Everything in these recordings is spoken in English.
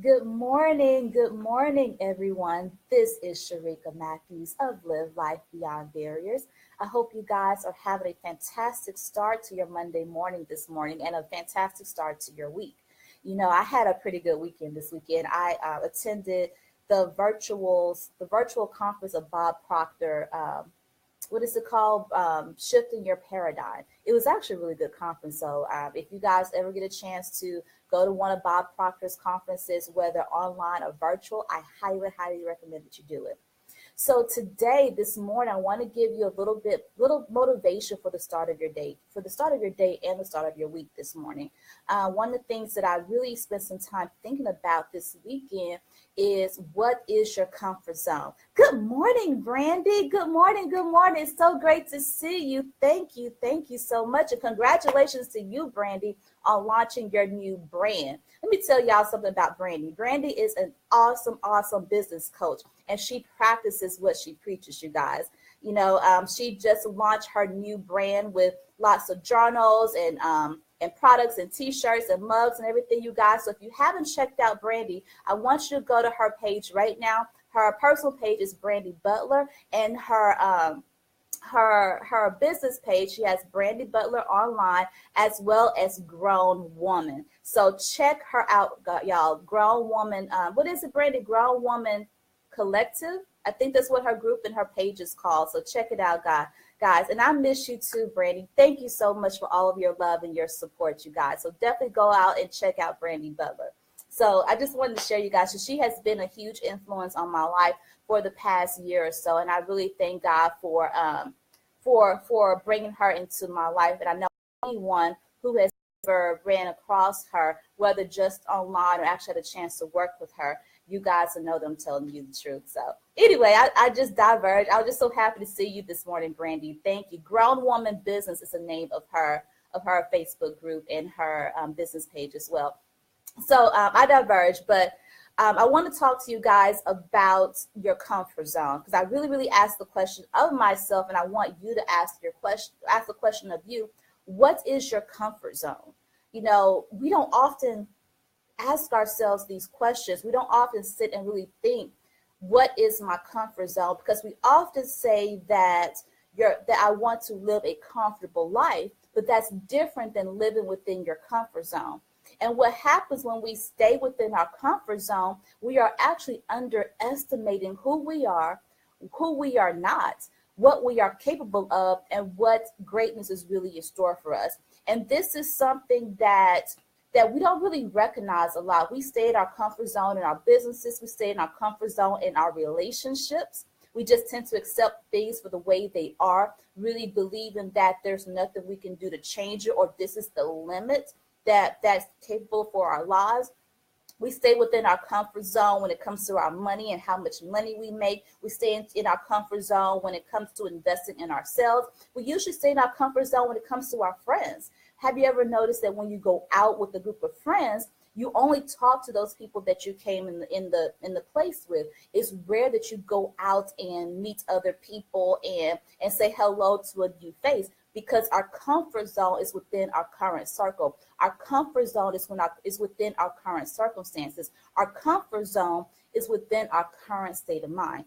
Good morning, everyone. This is Sharika Matthews of Live Life Beyond Barriers. I hope you guys are having a fantastic start to your Monday morning this morning and a fantastic start to your week. I had a pretty good weekend this weekend. I attended the virtual conference of Bob Proctor. What is it called? Shifting Your Paradigm. It was actually a really good conference. So if you guys ever get a chance to go to one of Bob Proctor's conferences, whether online or virtual, I highly, highly recommend that you do it. So today, this morning, I want to give you little motivation for the start of your day, and the start of your week this morning. One of the things that I really spent some time thinking about this weekend is, what is your comfort zone? Good morning, Brandy. Good morning. Good morning. It's so great to see you. Thank you. Thank you so much. And congratulations to you, Brandy, on launching your new brand. Let me tell y'all something about Brandy. Brandy is an awesome, awesome business coach, and she practices what she preaches, you guys. She just launched her new brand with lots of journals and products and t-shirts and mugs and everything, you guys. So if you haven't checked out Brandy, I want you to go to her page right now. Her personal page is Brandy Butler, and her business page, she has Brandy Butler online, as well as Grown Woman. So check her out, y'all. Grown Woman, what is it, Brandy? Grown Woman Collective. I think that's what her group and her page is called. So check it out, guys. And I miss you too, Brandy. Thank you so much for all of your love and your support, you guys. So definitely go out and check out Brandy Butler. So I just wanted to share you guys. So she has been a huge influence on my life for the past year or so, and I really thank God for bringing her into my life. And I know anyone who has ever ran across her, whether just online or actually had a chance to work with her, you guys will know that I'm telling you the truth. So anyway, I just diverged. I was just so happy to see you this morning, Brandy. Thank you. Grown Woman Business is the name of her Facebook group and her business page as well. So I diverged, but I want to talk to you guys about your comfort zone, because I really, really asked the question of myself, and I want you to ask the question of you. What is your comfort zone? We don't often ask ourselves these questions. We don't often sit and really think, what is my comfort zone? Because we often say that I want to live a comfortable life, but that's different than living within your comfort zone. And what happens when we stay within our comfort zone, we are actually underestimating who we are not, what we are capable of, and what greatness is really in store for us. And this is something that we don't really recognize a lot. We stay in our comfort zone in our businesses. We stay in our comfort zone in our relationships. We just tend to accept things for the way they are, really believing that there's nothing we can do to change it, or this is the limit that's capable for our lives. We stay within our comfort zone when it comes to our money and how much money we make. We stay in our comfort zone when it comes to investing in ourselves. We usually stay in our comfort zone when it comes to our friends. Have you ever noticed that when you go out with a group of friends, you only talk to those people that you came in the place with? It's rare that you go out and meet other people and say hello to a new face, because our comfort zone is within our current circle. Our comfort zone is within our current circumstances. Our comfort zone is within our current state of mind.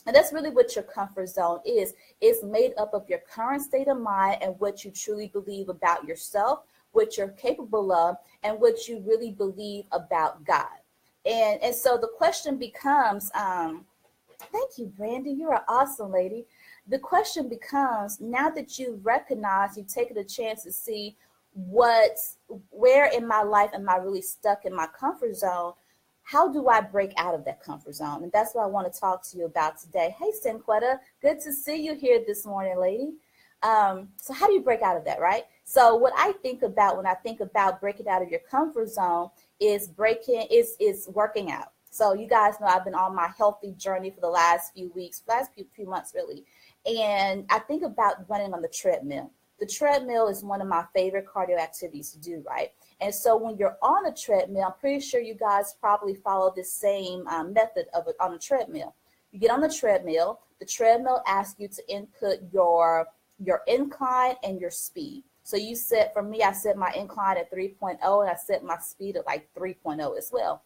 And that's really what your comfort zone is. It's made up of your current state of mind and what you truly believe about yourself, what you're capable of, and what you really believe about God. And so the question becomes, thank you, Brandy. You're an awesome lady. The question becomes, now that you've recognized, you've taken a chance to see where in my life am I really stuck in my comfort zone? How do I break out of that comfort zone? And that's what I want to talk to you about today. Hey, Senquetta, good to see you here this morning, lady. So how do you break out of that, right? So what I think about when I think about breaking out of your comfort zone is working out. So you guys know I've been on my healthy journey for the last few months, really. And I think about running on the treadmill. The treadmill is one of my favorite cardio activities to do, right? And so when you're on a treadmill, I'm pretty sure you guys probably follow this same method of it on a treadmill. You get on the treadmill asks you to input your incline and your speed. So I set my incline at 3.0 and I set my speed at like 3.0 as well.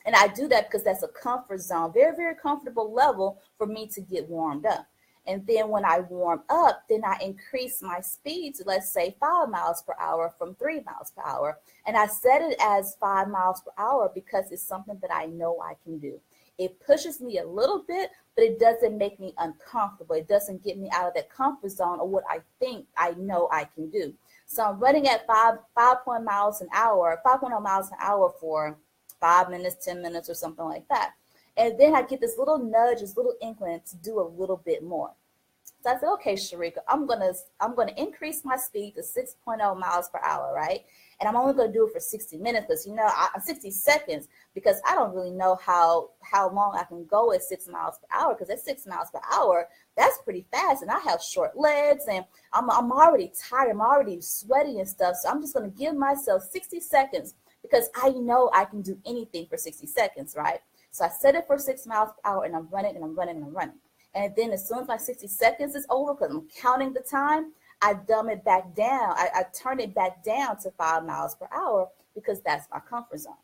And I do that because that's a comfort zone, very, very comfortable level for me to get warmed up. And then when I warm up, then I increase my speed to, let's say, 5 miles per hour from 3 miles per hour. And I set it as 5 miles per hour because it's something that I know I can do. It pushes me a little bit, but it doesn't make me uncomfortable. It doesn't get me out of that comfort zone of what I think I know I can do. So I'm running at 5 miles an hour, 5.0 miles an hour for 5 minutes, 10 minutes, or something like that. And then I get this little nudge, this little inkling to do a little bit more. So I said, okay, Sharika, I'm gonna increase my speed to 6.0 miles per hour, right? And I'm only gonna do it for 60 minutes because 60 seconds, because I don't really know how long I can go at 6 miles per hour, because at 6 miles per hour, that's pretty fast. And I have short legs and I'm already tired, I'm already sweaty and stuff. So I'm just gonna give myself 60 seconds because I know I can do anything for 60 seconds, right? So I set it for 6 miles per hour and I'm running and I'm running and I'm running. And then as soon as my 60 seconds is over, because I'm counting the time, I dumb it back down. I turn it back down to 5 miles per hour because that's my comfort zone.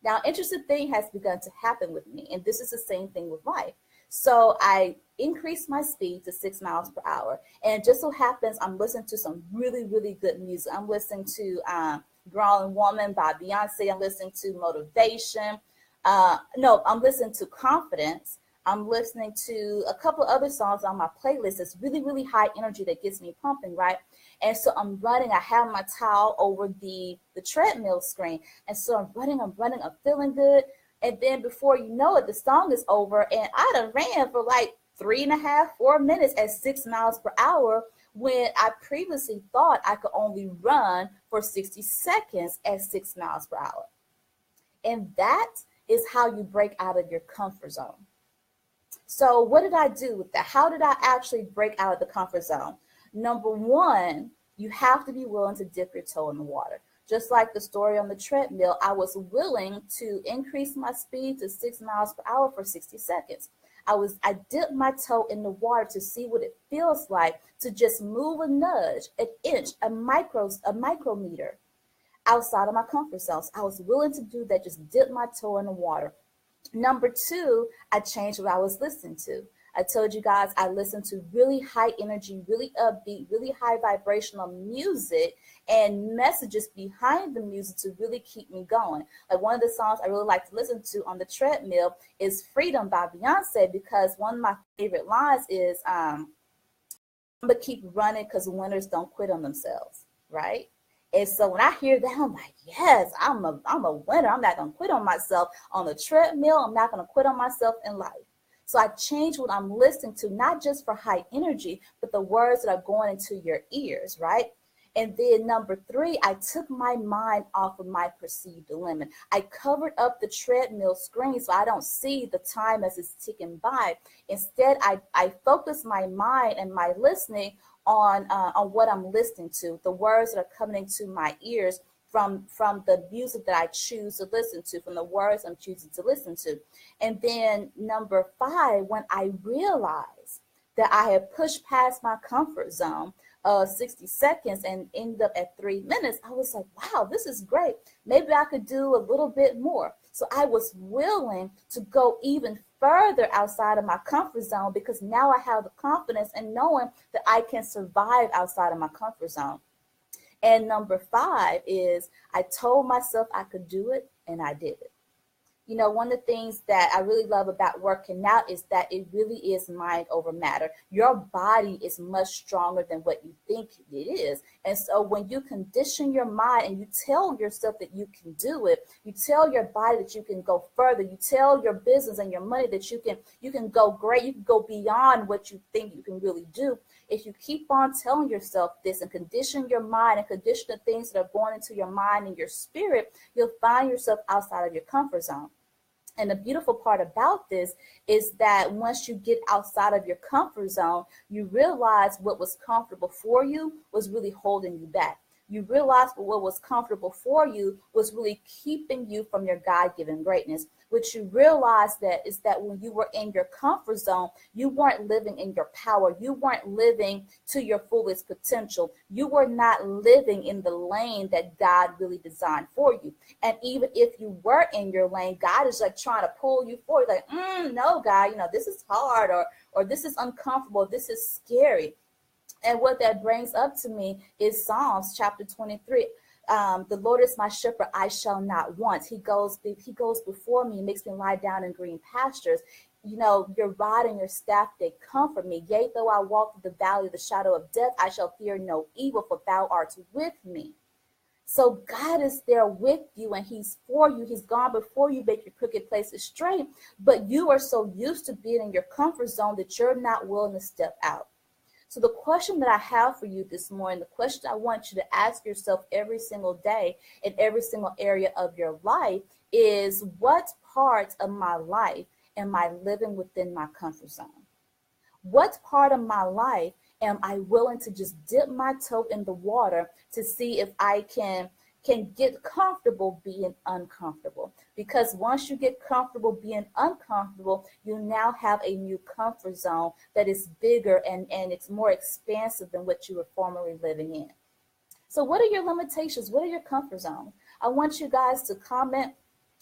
Now, interesting thing has begun to happen with me, and this is the same thing with life. So I increased my speed to 6 miles per hour. And it just so happens I'm listening to some really, really good music. I'm listening to Grown Woman by Beyonce. I'm listening to Motivation. I'm listening to Confidence. I'm listening to a couple of other songs on my playlist that's really, really high energy that gets me pumping, right? And so I'm running. I have my towel over the treadmill screen. And so I'm running, I'm feeling good. And then before you know it, the song is over. And I done ran for like 3.5, 4 minutes at 6 miles per hour when I previously thought I could only run for 60 seconds at 6 miles per hour. And that is how you break out of your comfort zone. So what did I do with that? How did I actually break out of the comfort zone? Number one, you have to be willing to dip your toe in the water. Just like the story on the treadmill, I was willing to increase my speed to 6 miles per hour for 60 seconds. I dipped my toe in the water to see what it feels like to just move a nudge, an inch, a micrometer outside of my comfort zone. So I was willing to do that, just dip my toe in the water. Number two, I changed what I was listening to. I told you guys I listened to really high energy, really upbeat, really high vibrational music and messages behind the music to really keep me going. Like one of the songs I really like to listen to on the treadmill is Freedom by Beyonce, because one of my favorite lines is, I'm gonna keep running because winners don't quit on themselves, right? And so when I hear that, I'm like, yes, I'm a winner. I'm not going to quit on myself on the treadmill. I'm not going to quit on myself in life. So I change what I'm listening to, not just for high energy, but the words that are going into your ears, right? And then number three, I took my mind off of my perceived limit. I covered up the treadmill screen so I don't see the time as it's ticking by. Instead, I focus my mind and my listening on what I'm listening to, the words that are coming into my ears from the music that I choose to listen to, from the words I'm choosing to listen to. And then number five, when I realized that I had pushed past my comfort zone of 60 seconds and ended up at 3 minutes, I was like, wow, this is great. Maybe I could do a little bit more. So I was willing to go even further outside of my comfort zone because now I have the confidence in knowing that I can survive outside of my comfort zone. And number five is I told myself I could do it, and I did it. You know, one of the things that I really love about working out is that it really is mind over matter. Your body is much stronger than what you think it is. And so when you condition your mind and you tell yourself that you can do it, you tell your body that you can go further, you tell your business and your money that you can go great, you can go beyond what you think you can really do. If you keep on telling yourself this and condition your mind and condition the things that are going into your mind and your spirit, you'll find yourself outside of your comfort zone. And the beautiful part about this is that once you get outside of your comfort zone, you realize what was comfortable for you was really holding you back. You realized what was comfortable for you was really keeping you from your God-given greatness. What you realized that is that when you were in your comfort zone, you weren't living in your power. You weren't living to your fullest potential. You were not living in the lane that God really designed for you. And even if you were in your lane, God is like trying to pull you forward, like, no, God, this is hard, or this is uncomfortable, this is scary. And what that brings up to me is Psalms chapter 23. The Lord is my shepherd, I shall not want. He goes before me, makes me lie down in green pastures. Your rod and your staff, they comfort me. Yea, though I walk through the valley of the shadow of death, I shall fear no evil, for thou art with me. So God is there with you, and he's for you. He's gone before you, make your crooked places straight. But you are so used to being in your comfort zone that you're not willing to step out. So the question that I have for you this morning, the question I want you to ask yourself every single day in every single area of your life is, what part of my life am I living within my comfort zone? What part of my life am I willing to just dip my toe in the water to see if I can get comfortable being uncomfortable? Because once you get comfortable being uncomfortable, you now have a new comfort zone that is bigger and it's more expansive than what you were formerly living in. So what are your limitations? What are your comfort zones? I want you guys to comment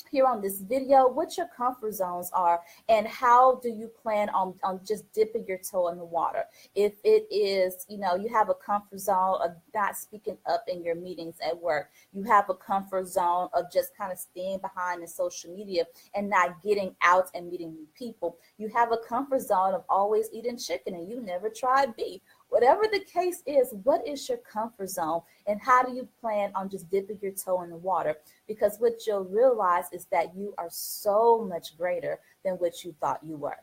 here on this video what your comfort zones are, and how do you plan on just dipping your toe in the water. If it is, you have a comfort zone of not speaking up in your meetings at work, you have a comfort zone of just kind of staying behind in social media and not getting out and meeting new people, you have a comfort zone of always eating chicken and you never tried beef. Whatever the case is, what is your comfort zone, and how do you plan on just dipping your toe in the water? Because what you'll realize is that you are so much greater than what you thought you were.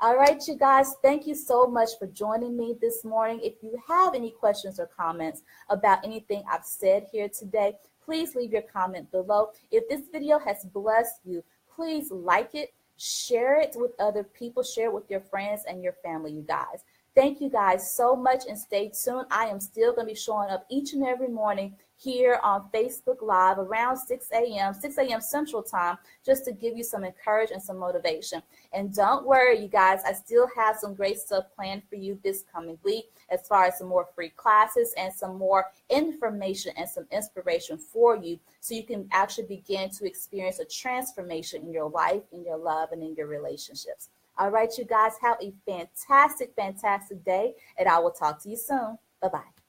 All right, you guys, thank you so much for joining me this morning. If you have any questions or comments about anything I've said here today, please leave your comment below. If this video has blessed you, please like it, share it with other people, share it with your friends and your family, you guys. Thank you guys so much, and stay tuned. I am still going to be showing up each and every morning here on Facebook Live around 6 a.m. Central Time, just to give you some encouragement and some motivation. And don't worry, you guys, I still have some great stuff planned for you this coming week, as far as some more free classes and some more information and some inspiration for you, so you can actually begin to experience a transformation in your life, in your love, and in your relationships. All right, you guys, have a fantastic, fantastic day, and I will talk to you soon. Bye-bye.